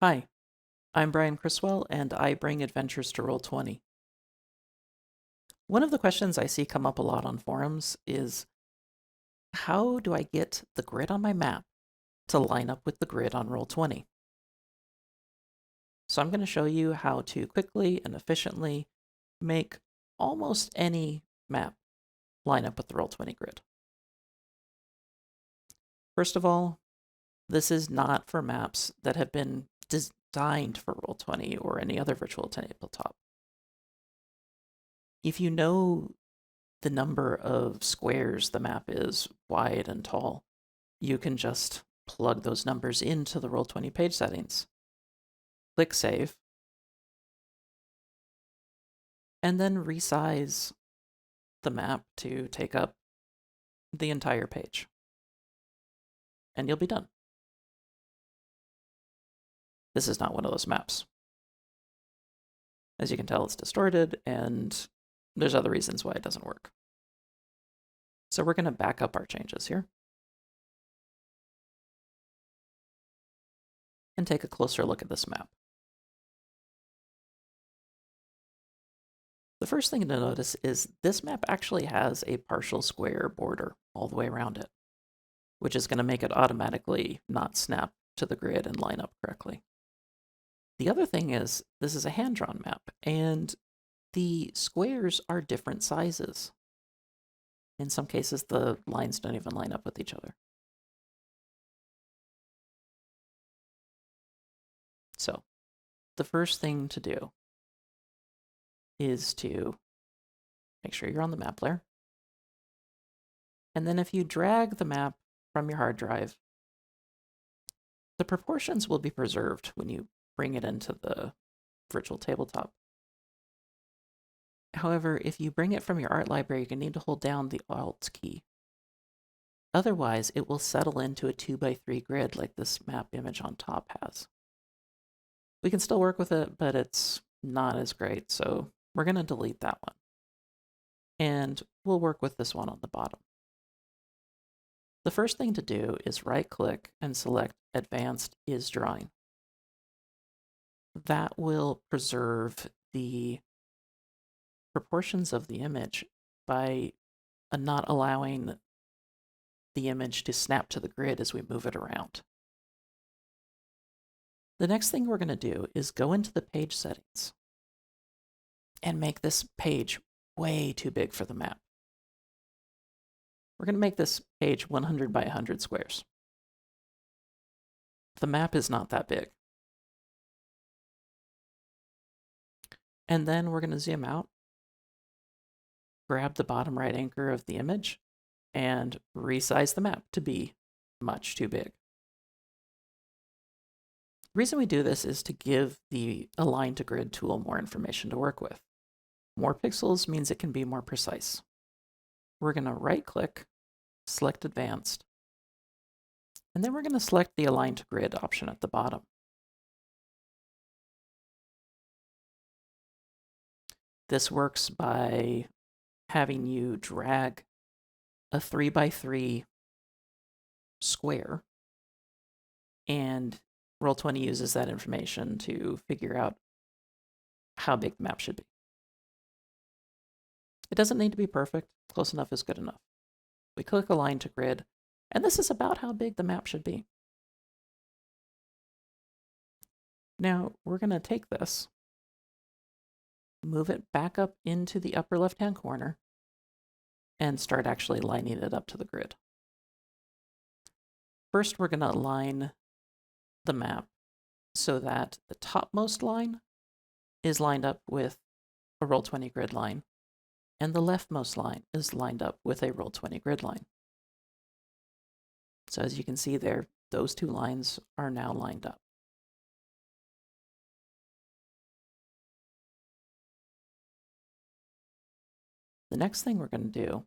Hi, I'm Brian Criswell, and I bring adventures to Roll20. One of the questions I see come up a lot on forums is, how do I get the grid on my map to line up with the grid on Roll20? So I'm going to show you how to quickly and efficiently make almost any map line up with the Roll20 grid. First of all, this is not for maps that have been designed for Roll20 or any other virtual tabletop. If you know the number of squares the map is wide and tall, you can just plug those numbers into the Roll20 page settings. Click Save, and then resize the map to take up the entire page. And you'll be done. This is not one of those maps. As you can tell, it's distorted, and there's other reasons why it doesn't work. So we're going to back up our changes here and take a closer look at this map. The first thing to notice is this map actually has a partial square border all the way around it, which is going to make it automatically not snap to the grid and line up correctly. The other thing is, this is a hand-drawn map, and the squares are different sizes. In some cases, the lines don't even line up with each other. So, the first thing to do is to make sure you're on the map layer. And then if you drag the map from your hard drive, the proportions will be preserved when you bring it into the virtual tabletop. However, if you bring it from your art library, you're going to need to hold down the Alt key. Otherwise, it will settle into a 2x3 grid like this map image on top has. We can still work with it, but it's not as great, so we're going to delete that one. And we'll work with this one on the bottom. The first thing to do is right-click and select Advanced is Drawing. That will preserve the proportions of the image by not allowing the image to snap to the grid as we move it around. The next thing we're going to do is go into the page settings and make this page way too big for the map. We're going to make this page 100 by 100 squares. The map is not that big. And then we're going to zoom out, grab the bottom right anchor of the image, and resize the map to be much too big. The reason we do this is to give the Align to Grid tool more information to work with. More pixels means it can be more precise. We're going to right-click, select Advanced, and then we're going to select the Align to Grid option at the bottom. This works by having you drag a 3x3 square, and Roll20 uses that information to figure out how big the map should be. It doesn't need to be perfect. Close enough is good enough. We click Align to Grid, and this is about how big the map should be. Now, we're going to take this, move it back up into the upper left-hand corner, and start actually lining it up to the grid. First, we're going to align the map so that the topmost line is lined up with a Roll20 grid line, and the leftmost line is lined up with a Roll20 grid line. So as you can see there, those two lines are now lined up. The next thing we're going to do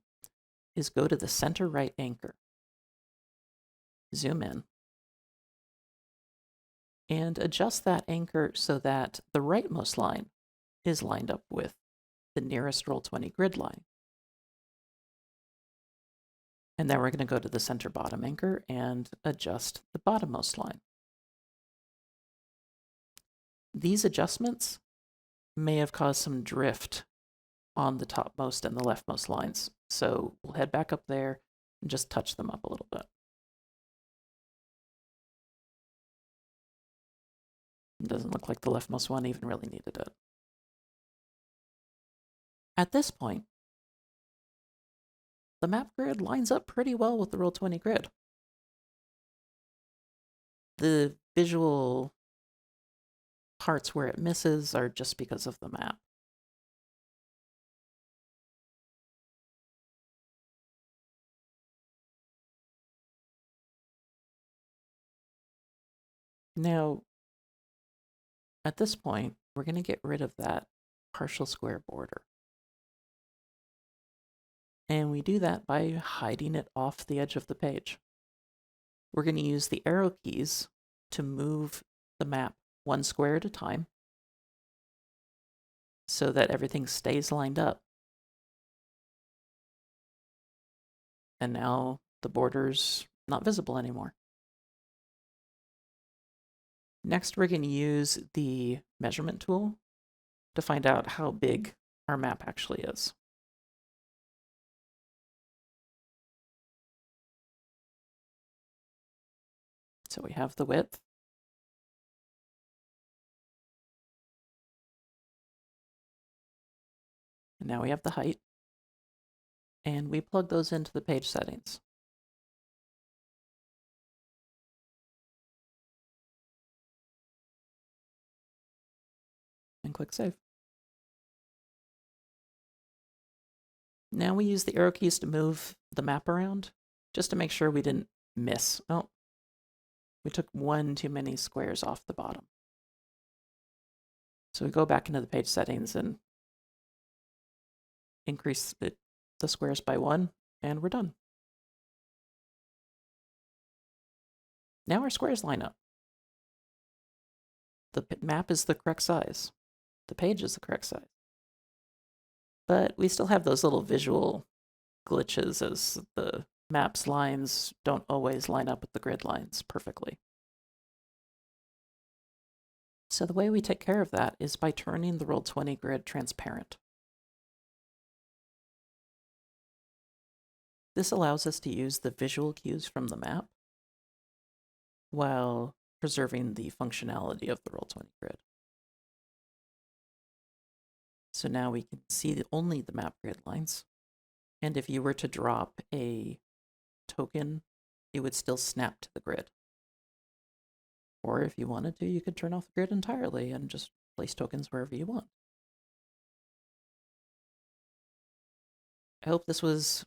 is go to the center right anchor, zoom in, and adjust that anchor so that the rightmost line is lined up with the nearest Roll20 grid line. And then we're going to go to the center bottom anchor and adjust the bottommost line. These adjustments may have caused some drift on the topmost and the leftmost lines. So we'll head back up there and just touch them up a little bit. It doesn't look like the leftmost one even really needed it. At this point, the map grid lines up pretty well with the Roll20 grid. The visual parts where it misses are just because of the map. Now, at this point, we're going to get rid of that partial square border. And we do that by hiding it off the edge of the page. We're going to use the arrow keys to move the map one square at a time so that everything stays lined up. And now the border's not visible anymore. Next, we're going to use the measurement tool to find out how big our map actually is. So we have the width. And now we have the height. And we plug those into the page settings. And click Save. Now we use the arrow keys to move the map around, just to make sure we didn't miss. Oh, we took one too many squares off the bottom. So we go back into the page settings and increase the squares by 1, and we're done. Now our squares line up. The map is the correct size. The page is the correct size. But we still have those little visual glitches as the map's lines don't always line up with the grid lines perfectly. So the way we take care of that is by turning the Roll20 grid transparent. This allows us to use the visual cues from the map while preserving the functionality of the Roll20 grid. So now we can see only the map grid lines. And if you were to drop a token, it would still snap to the grid. Or if you wanted to, you could turn off the grid entirely and just place tokens wherever you want. I hope this was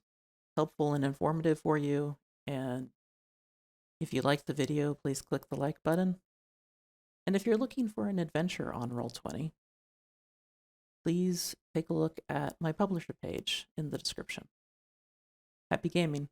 helpful and informative for you. And if you liked the video, please click the like button. And if you're looking for an adventure on Roll20, please take a look at my publisher page in the description. Happy gaming!